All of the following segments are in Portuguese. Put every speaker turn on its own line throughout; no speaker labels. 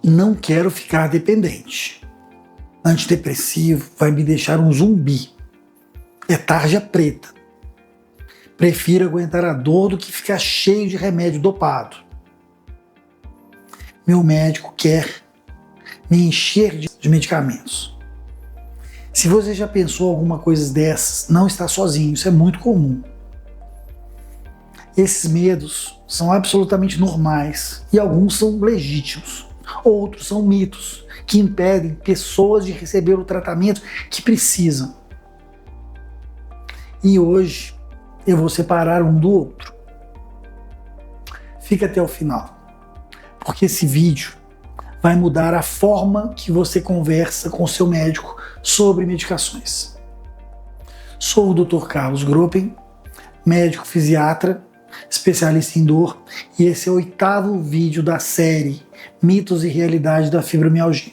Não quero ficar dependente. Antidepressivo vai me deixar um zumbi. É tarja preta. Prefiro aguentar a dor do que ficar cheio de remédio dopado. Meu médico quer me encher de medicamentos. Se você já pensou alguma coisa dessas, não está sozinho, isso é muito comum. Esses medos são absolutamente normais e alguns são legítimos. Outros são mitos que impedem pessoas de receber o tratamento que precisam. E hoje eu vou separar um do outro. Fica até o final, porque esse vídeo vai mudar a forma que você conversa com seu médico sobre medicações. Sou o Dr. Carlos Gropen, médico fisiatra, especialista em dor, e esse é o 8º vídeo da série Mitos e Realidade da Fibromialgia.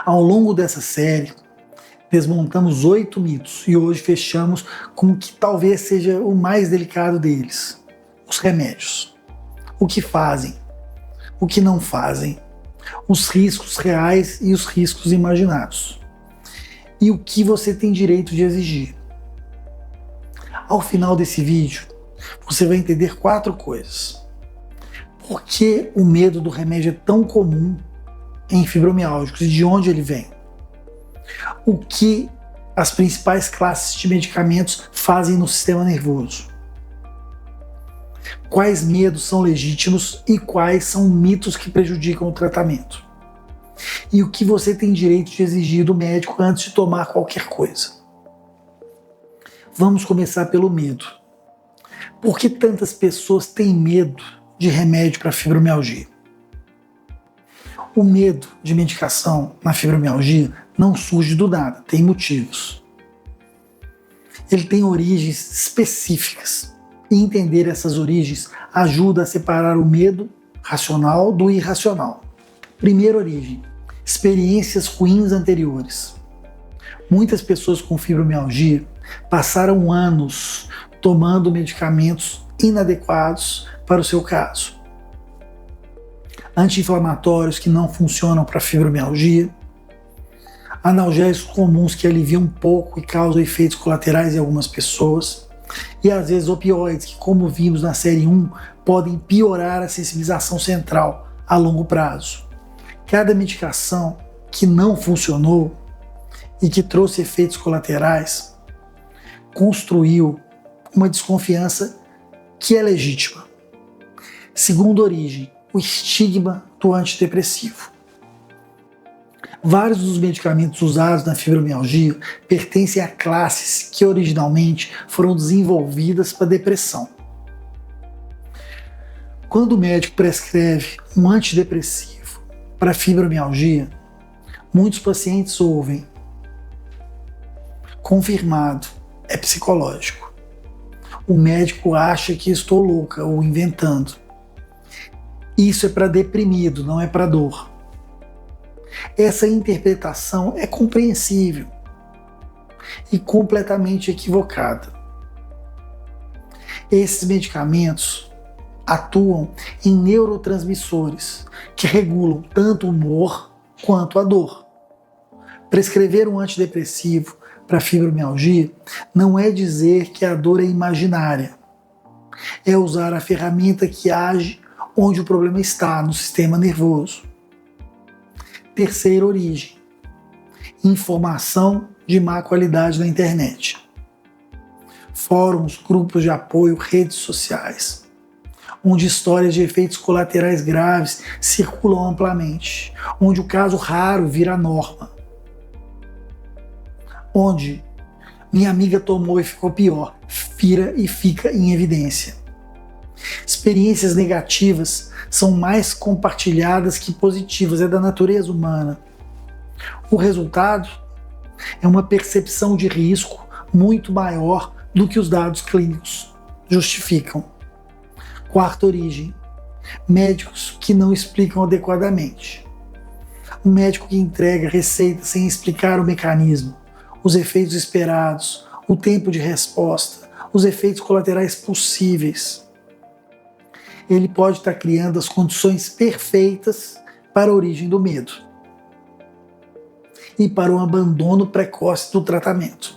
Ao longo dessa série, desmontamos 8 mitos e hoje fechamos com o que talvez seja o mais delicado deles: os remédios. O que fazem, o que não fazem, os riscos reais e os riscos imaginados. E o que você tem direito de exigir. Ao final desse vídeo, você vai entender 4 coisas. Por que o medo do remédio é tão comum em fibromialgicos e de onde ele vem? O que as principais classes de medicamentos fazem no sistema nervoso? Quais medos são legítimos e quais são mitos que prejudicam o tratamento? E o que você tem direito de exigir do médico antes de tomar qualquer coisa? Vamos começar pelo medo. Por que tantas pessoas têm medo de remédio para fibromialgia? O medo de medicação na fibromialgia não surge do nada, tem motivos. Ele tem origens específicas. E entender essas origens ajuda a separar o medo racional do irracional. Primeira origem: experiências ruins anteriores. Muitas pessoas com fibromialgia passaram anos tomando medicamentos inadequados para o seu caso. Anti-inflamatórios que não funcionam para fibromialgia, analgésicos comuns que aliviam um pouco e causam efeitos colaterais em algumas pessoas, e às vezes opioides que, como vimos na série 1, podem piorar a sensibilização central a longo prazo. Cada medicação que não funcionou e que trouxe efeitos colaterais construiu uma desconfiança que é legítima. Segunda origem: o estigma do antidepressivo. Vários dos medicamentos usados na fibromialgia pertencem a classes que originalmente foram desenvolvidas para depressão. Quando o médico prescreve um antidepressivo para fibromialgia, muitos pacientes ouvem: confirmado, é psicológico. O médico acha que estou louca ou inventando. Isso é para deprimido, não é para dor. Essa interpretação é compreensível e completamente equivocada. Esses medicamentos atuam em neurotransmissores que regulam tanto o humor quanto a dor. Prescrever um antidepressivo para fibromialgia não é dizer que a dor é imaginária. É usar a ferramenta que age onde o problema está, no sistema nervoso. Terceira origem: informação de má qualidade na internet. Fóruns, grupos de apoio, redes sociais, onde histórias de efeitos colaterais graves circulam amplamente, onde o caso raro vira norma, onde minha amiga tomou e ficou pior, vira e fica em evidência. Experiências negativas são mais compartilhadas que positivas, é da natureza humana. O resultado é uma percepção de risco muito maior do que os dados clínicos justificam. Quarta origem: médicos que não explicam adequadamente. Um médico que entrega receita sem explicar o mecanismo, os efeitos esperados, o tempo de resposta, os efeitos colaterais possíveis. Ele pode estar criando as condições perfeitas para a origem do medo e para o abandono precoce do tratamento.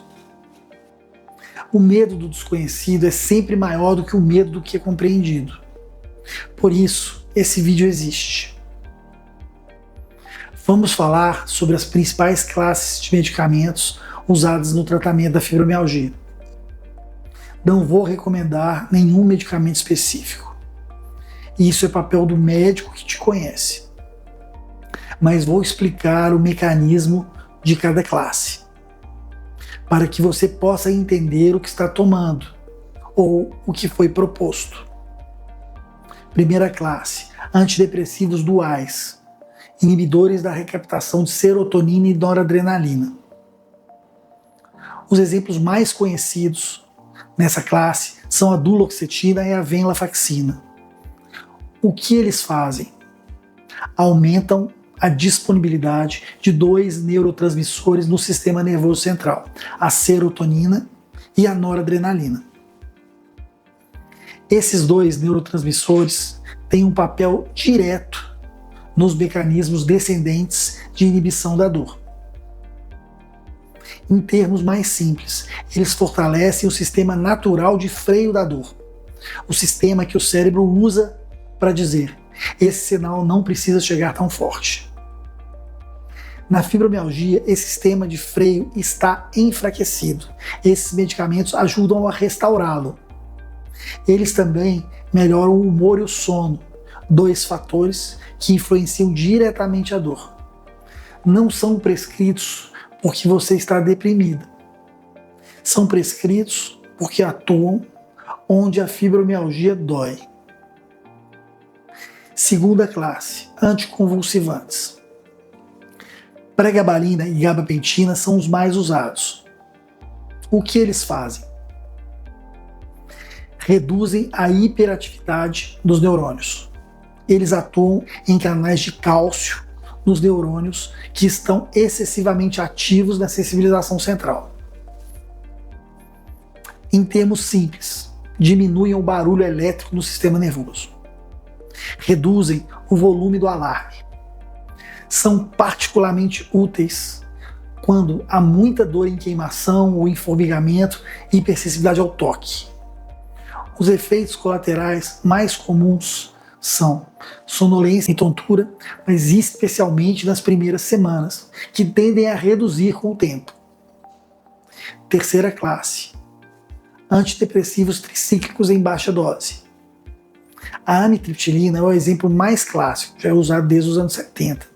O medo do desconhecido é sempre maior do que o medo do que é compreendido. Por isso, esse vídeo existe. Vamos falar sobre as principais classes de medicamentos usados no tratamento da fibromialgia. Não vou recomendar nenhum medicamento específico. Isso é papel do médico que te conhece. Mas vou explicar o mecanismo de cada classe, para que você possa entender o que está tomando ou o que foi proposto. Primeira classe, antidepressivos duais, inibidores da recaptação de serotonina e noradrenalina. Os exemplos mais conhecidos nessa classe são a duloxetina e a venlafaxina. O que eles fazem? Aumentam a disponibilidade de dois neurotransmissores no sistema nervoso central, a serotonina e a noradrenalina. Esses dois neurotransmissores têm um papel direto nos mecanismos descendentes de inibição da dor. Em termos mais simples, eles fortalecem o sistema natural de freio da dor, o sistema que o cérebro usa para dizer: esse sinal não precisa chegar tão forte. Na fibromialgia, esse sistema de freio está enfraquecido. Esses medicamentos ajudam a restaurá-lo. Eles também melhoram o humor e o sono, dois fatores que influenciam diretamente a dor. Não são prescritos porque você está deprimida. São prescritos porque atuam onde a fibromialgia dói. Segunda classe, anticonvulsivantes. Pregabalina e gabapentina são os mais usados. O que eles fazem? Reduzem a hiperatividade dos neurônios. Eles atuam em canais de cálcio nos neurônios que estão excessivamente ativos na sensibilização central. Em termos simples, diminuem o barulho elétrico no sistema nervoso. Reduzem o volume do alarme. São particularmente úteis quando há muita dor em queimação ou em formigamento e hipersensibilidade ao toque. Os efeitos colaterais mais comuns são sonolência e tontura, mas especialmente nas primeiras semanas, que tendem a reduzir com o tempo. Terceira classe, antidepressivos tricíclicos em baixa dose. A amitriptilina é o exemplo mais clássico, já é usado desde os anos 70.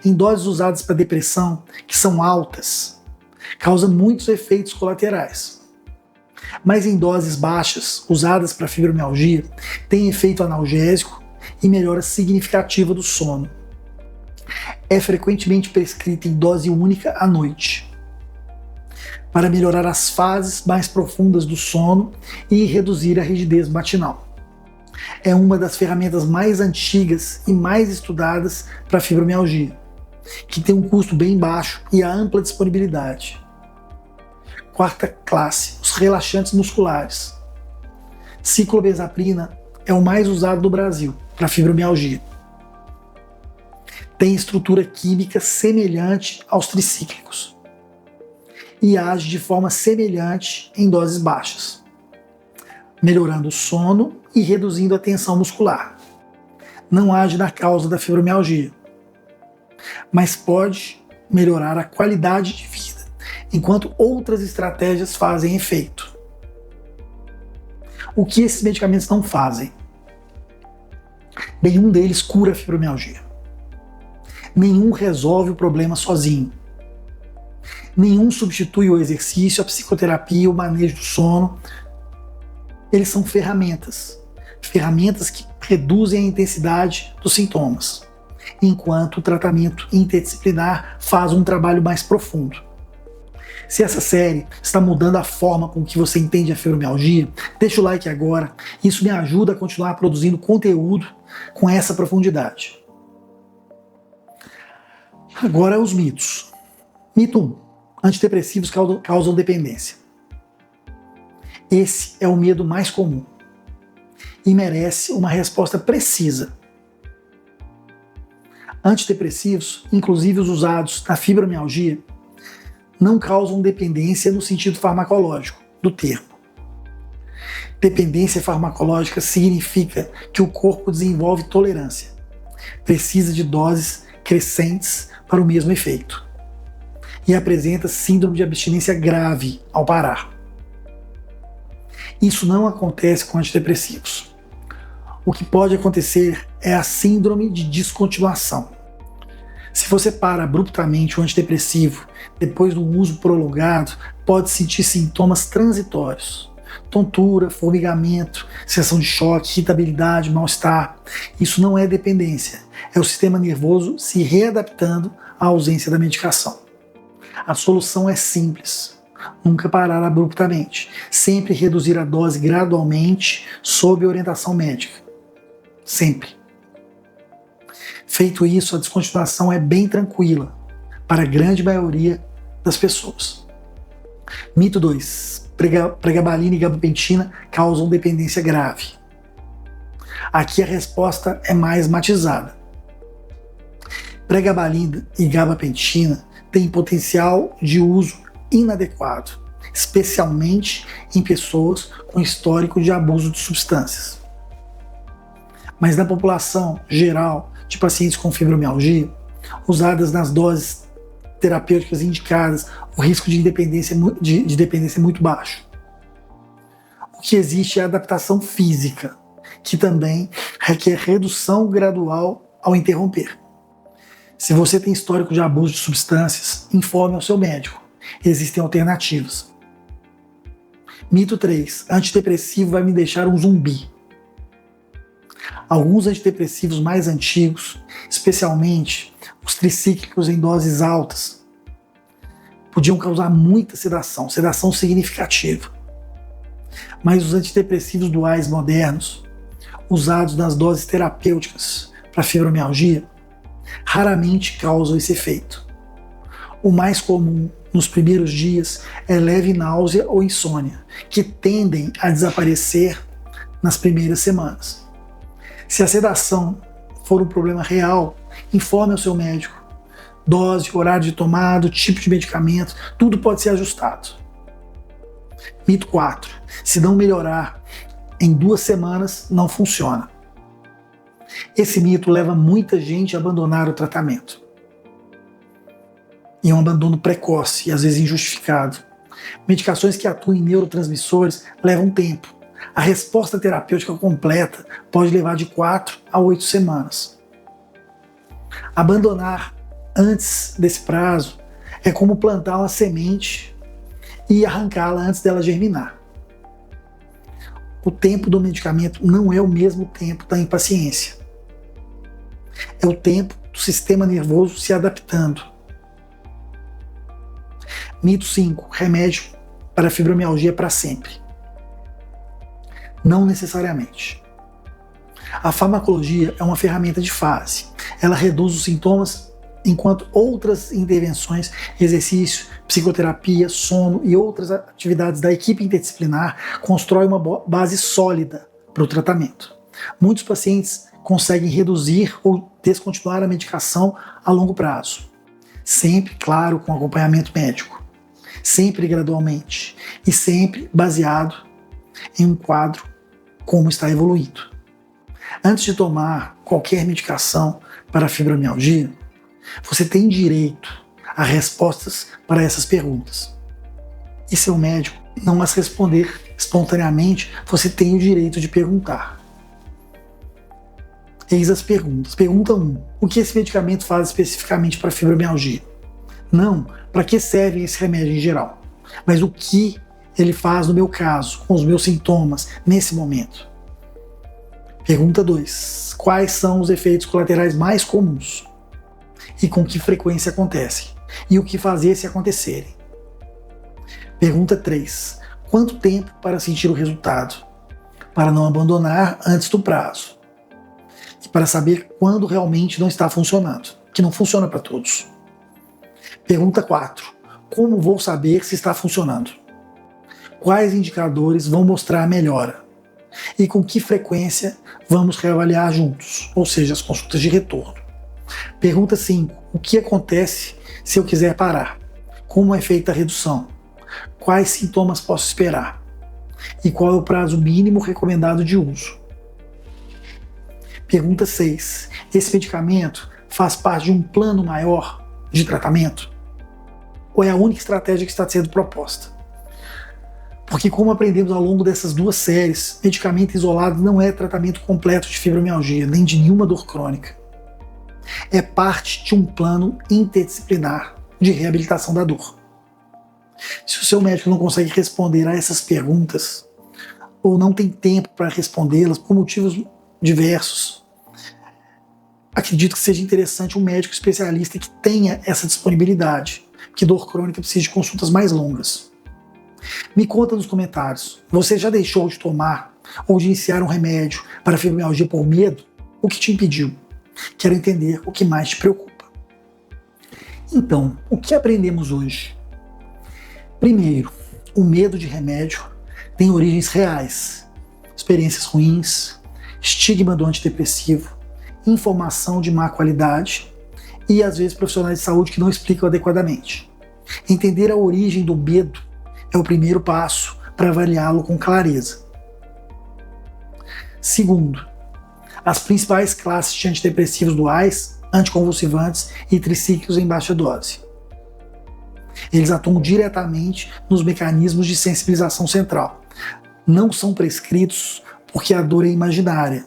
Em doses usadas para depressão, que são altas, causa muitos efeitos colaterais. Mas em doses baixas, usadas para fibromialgia, tem efeito analgésico e melhora significativa do sono. É frequentemente prescrita em dose única à noite, para melhorar as fases mais profundas do sono e reduzir a rigidez matinal. É uma das ferramentas mais antigas e mais estudadas para fibromialgia, que tem um custo bem baixo e a ampla disponibilidade. Quarta classe, os relaxantes musculares. Ciclobenzaprina é o mais usado no Brasil para fibromialgia. Tem estrutura química semelhante aos tricíclicos e age de forma semelhante em doses baixas, melhorando o sono e reduzindo a tensão muscular. Não age na causa da fibromialgia, mas pode melhorar a qualidade de vida, enquanto outras estratégias fazem efeito. O que esses medicamentos não fazem? Nenhum deles cura a fibromialgia. Nenhum resolve o problema sozinho. Nenhum substitui o exercício, a psicoterapia, o manejo do sono. Eles são ferramentas que reduzem a intensidade dos sintomas, enquanto o tratamento interdisciplinar faz um trabalho mais profundo. Se essa série está mudando a forma com que você entende a fibromialgia, deixa o like agora, isso me ajuda a continuar produzindo conteúdo com essa profundidade. Agora os mitos. Mito 1. Antidepressivos causam dependência. Esse é o medo mais comum e merece uma resposta precisa. Antidepressivos, inclusive os usados na fibromialgia, não causam dependência no sentido farmacológico do termo. Dependência farmacológica significa que o corpo desenvolve tolerância. Precisa de doses crescentes para o mesmo efeito. E apresenta síndrome de abstinência grave ao parar. Isso não acontece com antidepressivos. O que pode acontecer é a síndrome de descontinuação. Se você para abruptamente o antidepressivo depois do uso prolongado, pode sentir sintomas transitórios. Tontura, formigamento, sensação de choque, irritabilidade, mal-estar. Isso não é dependência, é o sistema nervoso se readaptando à ausência da medicação. A solução é simples: nunca parar abruptamente, sempre reduzir a dose gradualmente sob orientação médica. Sempre. Feito isso, a descontinuação é bem tranquila para a grande maioria das pessoas. Mito 2. Pregabalina e gabapentina causam dependência grave. Aqui a resposta é mais matizada. Pregabalina e gabapentina têm potencial de uso inadequado, especialmente em pessoas com histórico de abuso de substâncias. Mas na população geral de pacientes com fibromialgia, usadas nas doses terapêuticas indicadas, o risco de dependência é muito baixo. O que existe é a adaptação física, que também requer redução gradual ao interromper. Se você tem histórico de abuso de substâncias, informe ao seu médico. Existem alternativas. Mito 3. Antidepressivo vai me deixar um zumbi. Alguns antidepressivos mais antigos, especialmente os tricíclicos em doses altas, podiam causar muita sedação significativa. Mas os antidepressivos duais modernos, usados nas doses terapêuticas para fibromialgia, raramente causam esse efeito. O mais comum nos primeiros dias é leve náusea ou insônia, que tendem a desaparecer nas primeiras semanas. Se a sedação for um problema real, informe ao seu médico. Dose, horário de tomada, tipo de medicamento, tudo pode ser ajustado. Mito 4. Se não melhorar em 2 semanas, não funciona. Esse mito leva muita gente a abandonar o tratamento. E é um abandono precoce e às vezes injustificado. Medicações que atuam em neurotransmissores levam tempo. A resposta terapêutica completa pode levar de 4 a 8 semanas. Abandonar antes desse prazo é como plantar uma semente e arrancá-la antes dela germinar. O tempo do medicamento não é o mesmo tempo da impaciência. É o tempo do sistema nervoso se adaptando. Mito 5. Remédio para fibromialgia para sempre. Não necessariamente. A farmacologia é uma ferramenta de fase. Ela reduz os sintomas, enquanto outras intervenções, exercício, psicoterapia, sono e outras atividades da equipe interdisciplinar constroem uma base sólida para o tratamento. Muitos pacientes conseguem reduzir ou descontinuar a medicação a longo prazo. Sempre, claro, com acompanhamento médico. Sempre gradualmente. E sempre baseado em um quadro como está evoluindo. Antes de tomar qualquer medicação para a fibromialgia, você tem direito a respostas para essas perguntas. E seu médico não as responder espontaneamente, você tem o direito de perguntar. Eis as perguntas. Pergunta 1. O que esse medicamento faz especificamente para a fibromialgia? Não, para que serve esse remédio em geral? Mas o que ele faz no meu caso, com os meus sintomas, nesse momento? Pergunta 2. Quais são os efeitos colaterais mais comuns? E com que frequência acontecem? E o que fazer se acontecerem? Pergunta 3. Quanto tempo para sentir o resultado? Para não abandonar antes do prazo. E para saber quando realmente não está funcionando, que não funciona para todos. Pergunta 4. Como vou saber se está funcionando? Quais indicadores vão mostrar a melhora? E com que frequência vamos reavaliar juntos, ou seja, as consultas de retorno. Pergunta 5. O que acontece se eu quiser parar? Como é feita a redução? Quais sintomas posso esperar? E qual é o prazo mínimo recomendado de uso? Pergunta 6. Esse medicamento faz parte de um plano maior de tratamento? Ou é a única estratégia que está sendo proposta? Porque, como aprendemos ao longo dessas duas séries, medicamento isolado não é tratamento completo de fibromialgia, nem de nenhuma dor crônica. É parte de um plano interdisciplinar de reabilitação da dor. Se o seu médico não consegue responder a essas perguntas, ou não tem tempo para respondê-las por motivos diversos, acredito que seja interessante um médico especialista que tenha essa disponibilidade, que dor crônica precisa de consultas mais longas. Me conta nos comentários, você já deixou de tomar ou de iniciar um remédio para fibromialgia por medo? O que te impediu? Quero entender o que mais te preocupa. Então, o que aprendemos hoje? Primeiro, o medo de remédio tem origens reais, experiências ruins, estigma do antidepressivo, informação de má qualidade e, às vezes, profissionais de saúde que não explicam adequadamente. Entender a origem do medo é o primeiro passo para avaliá-lo com clareza. Segundo, as principais classes de antidepressivos duais, anticonvulsivantes e tricíclicos em baixa dose. Eles atuam diretamente nos mecanismos de sensibilização central. Não são prescritos porque a dor é imaginária.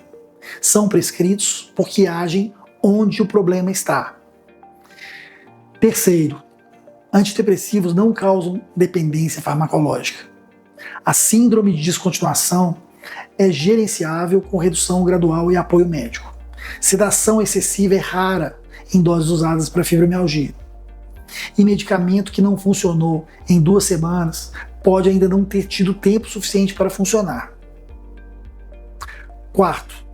São prescritos porque agem onde o problema está. Terceiro, antidepressivos não causam dependência farmacológica. A síndrome de descontinuação é gerenciável com redução gradual e apoio médico. Sedação excessiva é rara em doses usadas para fibromialgia. E medicamento que não funcionou em 2 semanas pode ainda não ter tido tempo suficiente para funcionar. Quarto,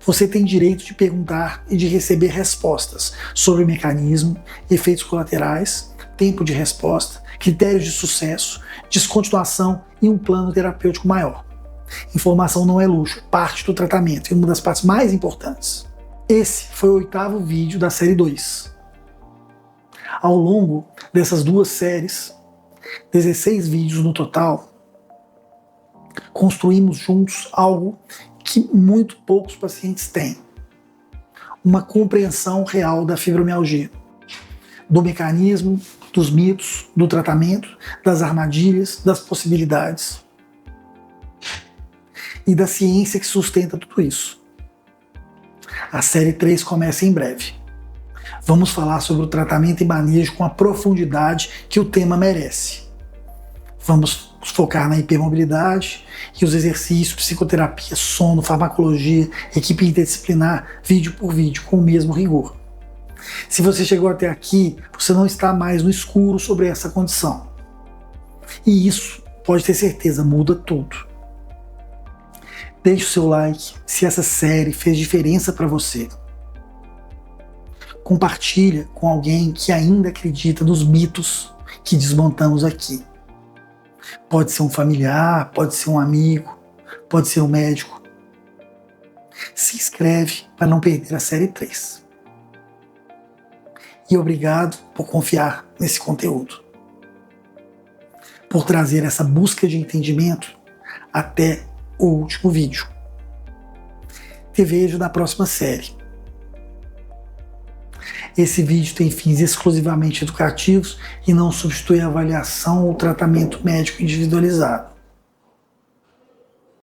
você tem direito de perguntar e de receber respostas sobre mecanismo, efeitos colaterais, tempo de resposta, critérios de sucesso, descontinuação e um plano terapêutico maior. Informação não é luxo, parte do tratamento e uma das partes mais importantes. Esse foi o 8º vídeo da série 2. Ao longo dessas 2 séries, 16 vídeos no total, construímos juntos algo que muito poucos pacientes têm. Uma compreensão real da fibromialgia, do mecanismo, dos mitos, do tratamento, das armadilhas, das possibilidades e da ciência que sustenta tudo isso. A série 3 começa em breve. Vamos falar sobre o tratamento e manejo com a profundidade que o tema merece. Vamos focar na hipermobilidade e os exercícios, psicoterapia, sono, farmacologia, equipe interdisciplinar, vídeo por vídeo, com o mesmo rigor. Se você chegou até aqui, você não está mais no escuro sobre essa condição. E isso, pode ter certeza, muda tudo. Deixe o seu like se essa série fez diferença para você. Compartilha com alguém que ainda acredita nos mitos que desmontamos aqui. Pode ser um familiar, pode ser um amigo, pode ser um médico. Se inscreve para não perder a série 3. E obrigado por confiar nesse conteúdo. Por trazer essa busca de entendimento até o último vídeo. Te vejo na próxima série. Esse vídeo tem fins exclusivamente educativos e não substitui a avaliação ou tratamento médico individualizado.